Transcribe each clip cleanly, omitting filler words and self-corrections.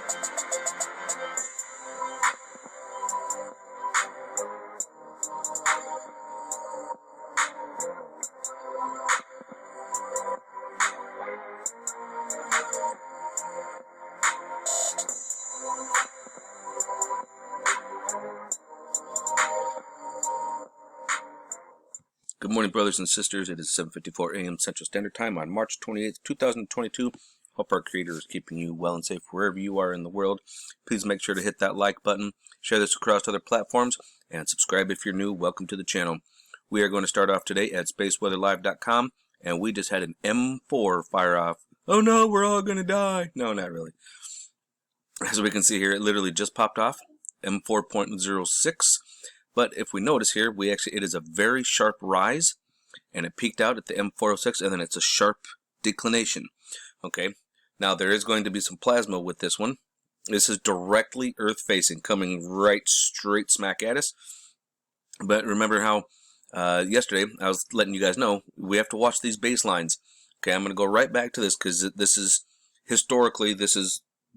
Good morning, brothers and sisters. It is 7:54 a.m. Central Standard Time on March 28th, 2022. Hope our Creator is keeping you well and safe wherever you are in the world. Please make sure to hit that like button, share this across other platforms, and subscribe if you're new. Welcome to the channel. We are going to start off today at spaceweatherlive.com, and we just had an M4 fire off. Oh no, we're all going to die. No, not really. As we can see here, it literally just popped off, M4.06. But if we notice here, it is a very sharp rise, and it peaked out at the M406, and then it's a sharp declination. Okay, now there is going to be some plasma with this one. This is directly Earth facing, coming right straight smack at us. But remember how yesterday I was letting you guys know we have to watch these baselines. Okay, I'm going to go right back to this because this is historically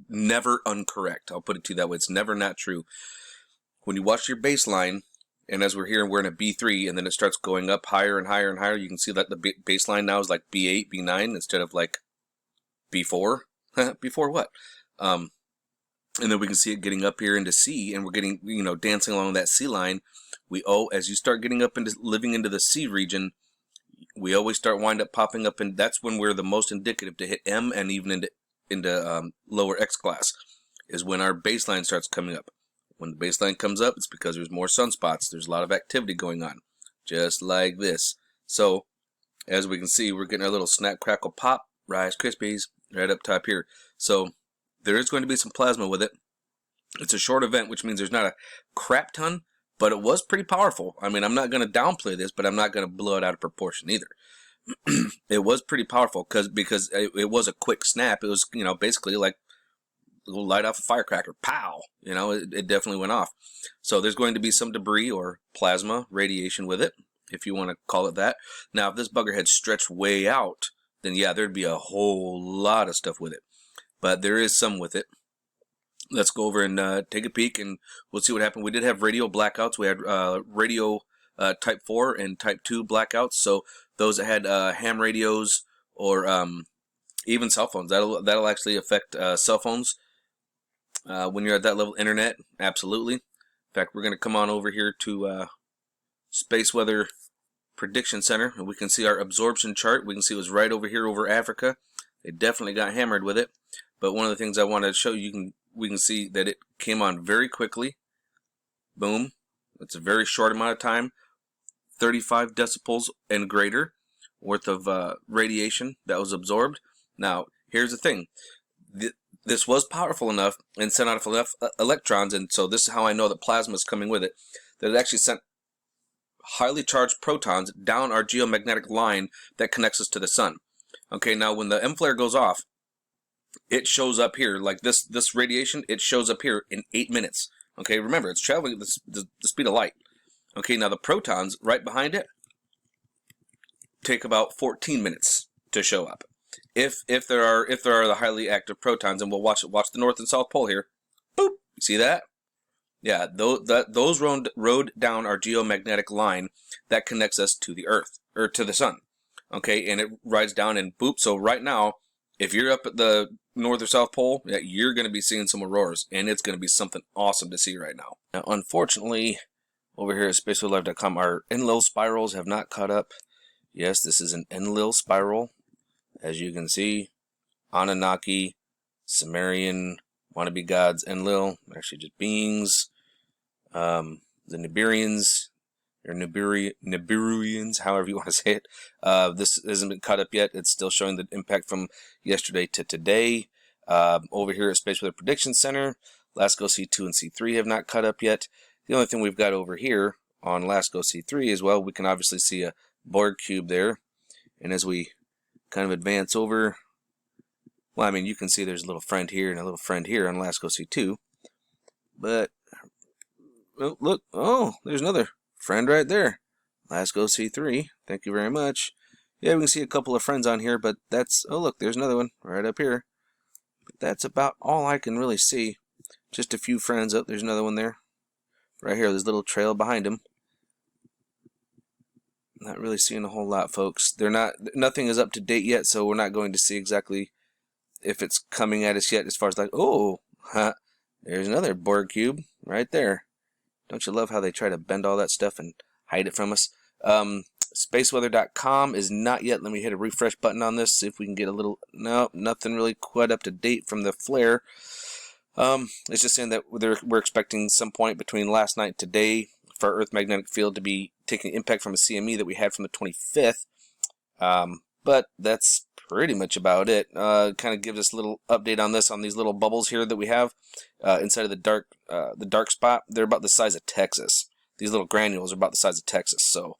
never incorrect. I'll put it to you that way. It's never not true. When you watch your baseline, and as we're here, we're in a B3, and then it starts going up higher and higher and higher. You can see that the baseline now is like B8, B9 instead of like B4. B4 what? And then we can see it getting up here into C, and we're getting, dancing along that C line. As you start getting up into living into the C region, we always wind up popping up, and that's when we're the most indicative to hit M and even into lower X class, is when our baseline starts coming up. When the baseline comes up, it's because there's more sunspots. There's a lot of activity going on, just like this. So, as we can see, we're getting our little snap, crackle, pop, Rice Krispies right up top here. So, there is going to be some plasma with it. It's a short event, which means there's not a crap ton, but it was pretty powerful. I mean, I'm not going to downplay this, but I'm not going to blow it out of proportion either. It was pretty powerful because it was a quick snap. It was, basically like light off a firecracker, pow, it definitely went off. So there's going to be some debris or plasma radiation with it, if you want to call it that. Now if this bugger had stretched way out, then yeah, there'd be a whole lot of stuff with it, but there is some with it. Let's go over and take a peek, and we'll see what happened. We did have radio blackouts. We had radio type 4 and type 2 blackouts, so those that had ham radios or even cell phones, that'll actually affect cell phones. When you're at that level, internet, absolutely. In fact, we're going to come on over here to Space Weather Prediction Center, and we can see our absorption chart. We can see it was right over here over Africa. They definitely got hammered with it. But one of the things I wanted to show you, we can see that it came on very quickly. Boom. It's a very short amount of time. 35 decibels and greater worth of radiation that was absorbed. Now, here's the thing. This was powerful enough and sent out enough electrons, and so this is how I know that plasma is coming with it, that it actually sent highly charged protons down our geomagnetic line that connects us to the sun. Okay, now when the M flare goes off, it shows up here, like this radiation, it shows up here in 8 minutes. Okay, remember, it's traveling at the speed of light. Okay, now the protons right behind it take about 14 minutes to show up. If there are the highly active protons, and we'll watch the North and South Pole here. Boop. You see that? Yeah, those rode down our geomagnetic line that connects us to the Earth, or to the sun. Okay, and it rides down and boop. So right now, if you're up at the North or South Pole, yeah, you're going to be seeing some auroras, and it's going to be something awesome to see right now. Now, unfortunately, over here at spaceweatherlive.com, our Enlil spirals have not caught up. Yes, this is an Enlil spiral. As you can see, Anunnaki, Sumerian, wannabe gods, Enlil, actually just beings, the Nibirians, or Nibiruians, however you want to say it. This hasn't been caught up yet. It's still showing the impact from yesterday to today. Over here at Space Weather Prediction Center, LASCO C2 and C3 have not caught up yet. The only thing we've got over here on LASCO C3 as well, we can obviously see a Borg cube there. And as we kind of advance over, well, I mean, you can see there's a little friend here and a little friend here on LASCO C2. But, oh, look, oh, there's another friend right there. LASCO C3, thank you very much. Yeah, we can see a couple of friends on here, but that's, oh, look, there's another one right up here. that's about all I can really see. Just a few friends. Oh, there's another one there. Right here, there's a little trail behind him. Not really seeing a whole lot, folks. Nothing is up to date yet, so we're not going to see exactly if it's coming at us yet as far as like, oh, there's another Borg cube right there. Don't you love how they try to bend all that stuff and hide it from us? Spaceweather.com is not yet. Let me hit a refresh button on this, see if we can get a little... No, nothing really quite up to date from the flare. It's just saying that we're expecting some point between last night and today for our Earth magnetic field to be taking impact from a CME that we had from the 25th. But that's pretty much about it. Kind of gives us a little update on this, on these little bubbles here that we have inside of the dark spot. They're about the size of Texas. These little granules are about the size of Texas. So,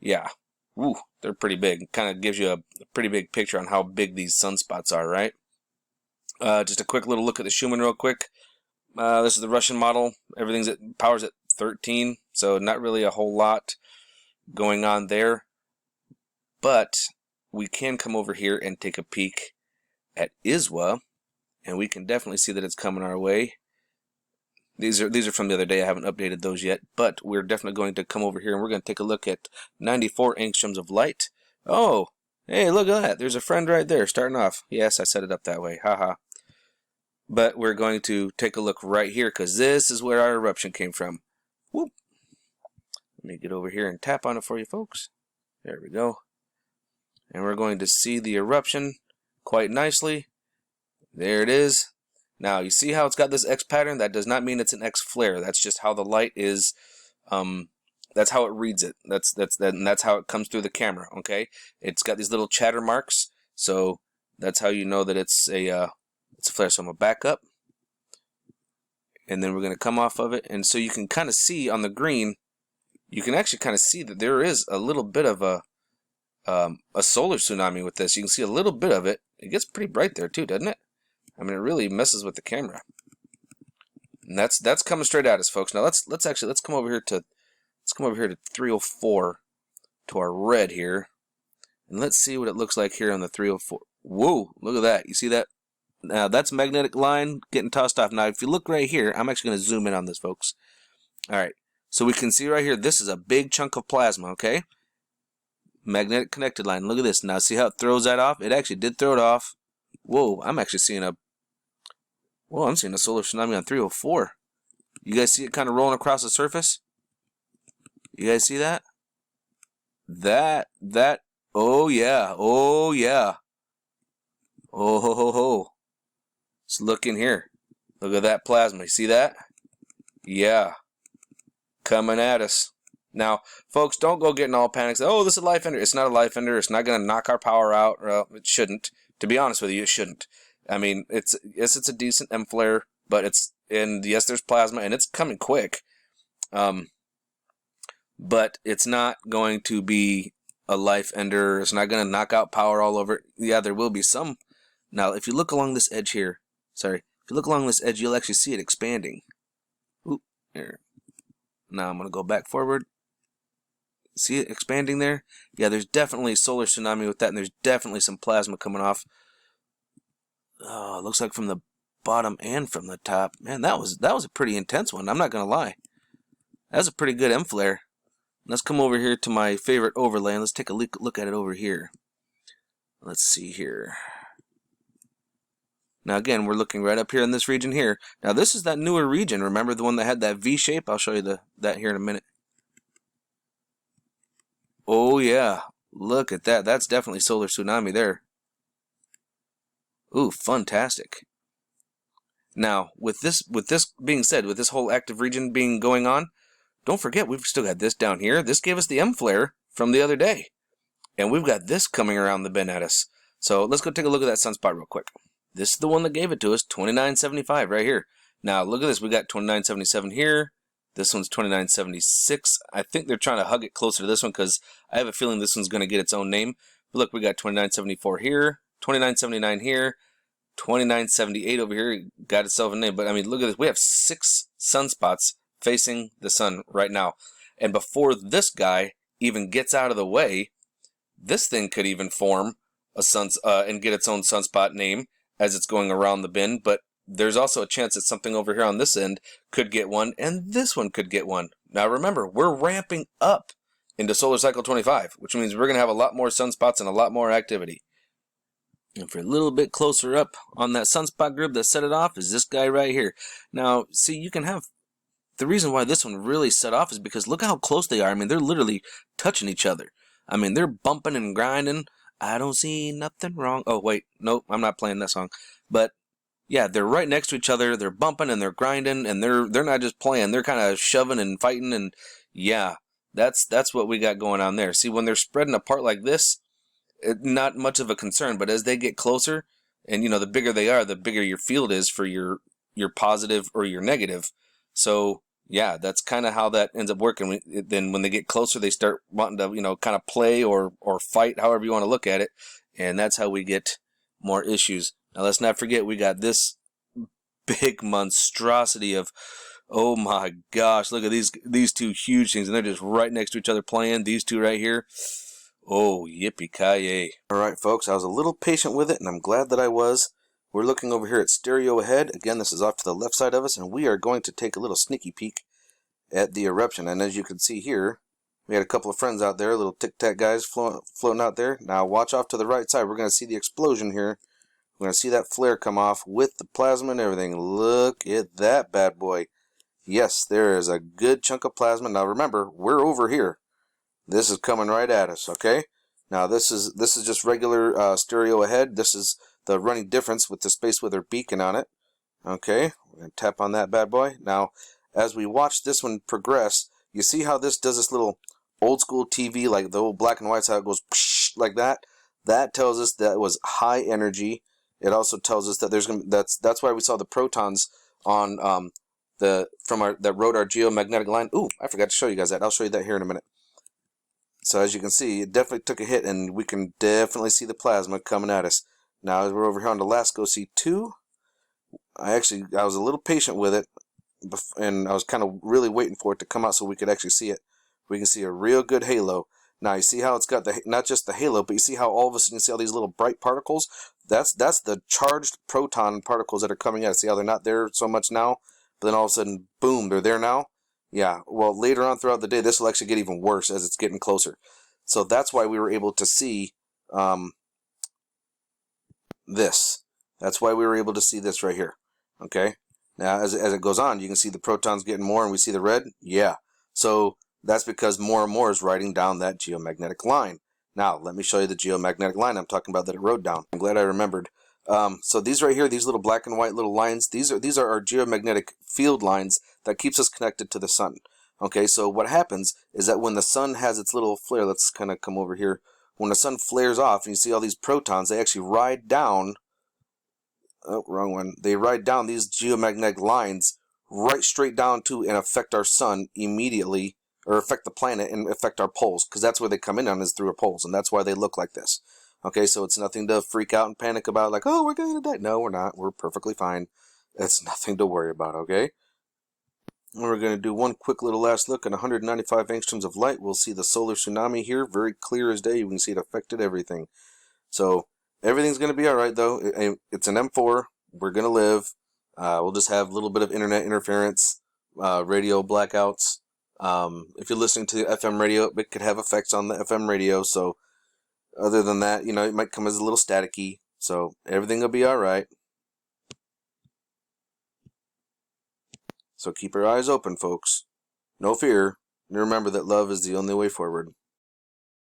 yeah. Woo, they're pretty big. Kind of gives you a pretty big picture on how big these sunspots are, right? Just a quick little look at the Schumann real quick. This is the Russian model. Everything's at power's at 13, so not really a whole lot going on there. But we can come over here and take a peek at ISWA, and we can definitely see that it's coming our way. These are from the other day. I haven't updated those yet, but we're definitely going to come over here and we're going to take a look at 94 angstroms of light. Oh, hey, look at that. There's a friend right there starting off. Yes, I set it up that way. Haha. But we're going to take a look right here because this is where our eruption came from. Whoop. Let me get over here and tap on it for you folks. There we go. And we're going to see the eruption quite nicely. There it is. Now, you see how it's got this X pattern? That does not mean it's an X flare. That's just how the light is, that's how it reads it. That's how it comes through the camera, okay? It's got these little chatter marks, so that's how you know that it's a flare. So I'm going to back up, and then we're going to come off of it. And so you can kind of see on the green, you can actually kind of see that there is a little bit of a solar tsunami with this. You can see a little bit of it. It gets pretty bright there too, doesn't it? I mean, it really messes with the camera. And that's coming straight at us, folks. Now let's come over here to 304 to our red here, and let's see what it looks like here on the 304. Whoa! Look at that. You see that? Now that's magnetic line getting tossed off. Now if you look right here, I'm actually going to zoom in on this, folks. All right. So we can see right here. This is a big chunk of plasma. Okay. Magnetic connected line. Look at this. Now see how it throws that off? It actually did throw it off. Whoa! I'm actually seeing a solar tsunami on 304. You guys see it kind of rolling across the surface? You guys see that? Oh yeah, oh yeah. Oh ho ho ho. Let's look in here. Look at that plasma. You see that? Yeah. Coming at us. Now, folks, don't go getting all panicked. Oh, this is a life ender. It's not a life ender. It's not going to knock our power out. Well, it shouldn't. To be honest with you, it shouldn't. I mean, yes, it's a decent M flare, but yes, there's plasma, and it's coming quick. But it's not going to be a life ender. It's not going to knock out power all over it. Yeah, there will be some. Now, if you look along this edge here, if you look along this edge, you'll actually see it expanding. Oop, there. Now I'm going to go back forward. See it expanding there? Yeah, there's definitely solar tsunami with that, and there's definitely some plasma coming off. Oh, it looks like from the bottom and from the top. Man, that was a pretty intense one. I'm not going to lie. That was a pretty good M flare. Let's come over here to my favorite overlay, and let's take a look at it over here. Let's see here. Now again, we're looking right up here in this region here. Now this is that newer region. Remember the one that had that V shape? I'll show you that here in a minute. Oh yeah, look at that. That's definitely solar tsunami there. Ooh, fantastic. Now, with this being said, with this whole active region going on, don't forget we've still got this down here. This gave us the M flare from the other day. And we've got this coming around the bend at us. So let's go take a look at that sunspot real quick. This is the one that gave it to us, 2975 right here. Now look at this, we got 2977 here. This one's 2976. I think they're trying to hug it closer to this one because I have a feeling this one's going to get its own name. But look, we got 2974 here, 2979 here, 2978 over here. Got itself a name. But I mean, look at this. We have 6 sunspots facing the sun right now. And before this guy even gets out of the way, this thing could even form a and get its own sunspot name as it's going around the bin, but there's also a chance that something over here on this end could get one, and this one could get one. Now remember, we're ramping up into solar cycle 25, which means we're going to have a lot more sunspots and a lot more activity. And for a little bit closer up on that sunspot group that set it off is this guy right here. Now, see, you can have, the reason why this one really set off is because look how close they are. I mean, they're literally touching each other. I mean, they're bumping and grinding. I don't see nothing wrong. Oh, wait, nope, I'm not playing that song. But yeah, they're right next to each other. They're bumping and they're grinding, and they're not just playing. They're kind of shoving and fighting, and yeah, that's what we got going on there. See, when they're spreading apart like this, not much of a concern, but as they get closer, and you know, the bigger they are, the bigger your field is for your positive or your negative. So yeah, that's kind of how that ends up working. Then when they get closer, they start wanting to, you know, kind of play or fight, however you want to look at it, and that's how we get more issues. Now let's not forget, we got this big monstrosity of, oh my gosh, look at these two huge things, and they're just right next to each other playing. These two right here. Oh, yippee-ki-yay. Alright folks, I was a little patient with it, and I'm glad that I was. We're looking over here at stereo ahead. Again, this is off to the left side of us, and we are going to take a little sneaky peek at the eruption. And as you can see here, we had a couple of friends out there, little tic-tac guys floating out there. Now watch off to the right side. We're going to see the explosion here. We're going to see that flare come off with the plasma and everything. Look at that bad boy. Yes, there is a good chunk of plasma. Now remember, we're over here. This is coming right at us, okay? Now this is just regular stereo ahead. This is the running difference with the Space Weather beacon on it. Okay, we're going to tap on that bad boy. Now, as we watch this one progress, you see how this does this little old school TV, like the old black and white, how it goes like that? That tells us that it was high energy. It also tells us that there's gonna, that's why we saw the protons on that rode our geomagnetic line. Ooh, I forgot to show you guys that. I'll show you that here in a minute. So as you can see, it definitely took a hit, and we can definitely see the plasma coming at us. Now, as we're over here on the LASCO C2, I was a little patient with it, and I was kind of really waiting for it to come out so we could actually see it. We can see a real good halo. Now, you see how it's got not just the halo, but you see how all of a sudden you see all these little bright particles? That's the charged proton particles that are coming at us. See how they're not there so much now, but then all of a sudden, boom, they're there now? Yeah, well, later on throughout the day, this will actually get even worse as it's getting closer. So that's why we were able to see this. That's why we were able to see this right here. Okay? Now, as it goes on, you can see the protons getting more, and we see the red. Yeah. So that's because more and more is riding down that geomagnetic line. Now, let me show you the geomagnetic line I'm talking about that it rode down. I'm glad I remembered. So these right here, these little black and white little lines, these are our geomagnetic field lines that keeps us connected to the sun. Okay, so what happens is that when the sun has its little flare, let's kind of come over here. When the sun flares off and you see all these protons, they actually ride down, oh, wrong one. They ride down these geomagnetic lines right straight down to and affect our sun immediately, or affect the planet and affect our poles, because that's where they come in on, is through our poles, and that's why they look like this. Okay, so it's nothing to freak out and panic about, like, oh, we're going to die. No, we're not. We're perfectly fine. It's nothing to worry about, okay? And we're going to do one quick little last look at 195 angstroms of light. We'll see the solar tsunami here, very clear as day. You can see it affected everything. So everything's going to be all right, though. It's an M4. We're going to live. We'll just have a little bit of internet interference, radio blackouts. If you're listening to the FM radio, it could have effects on the FM radio, so other than that, you know, it might come as a little staticky, so everything will be alright. So keep your eyes open, folks. No fear, and remember that love is the only way forward.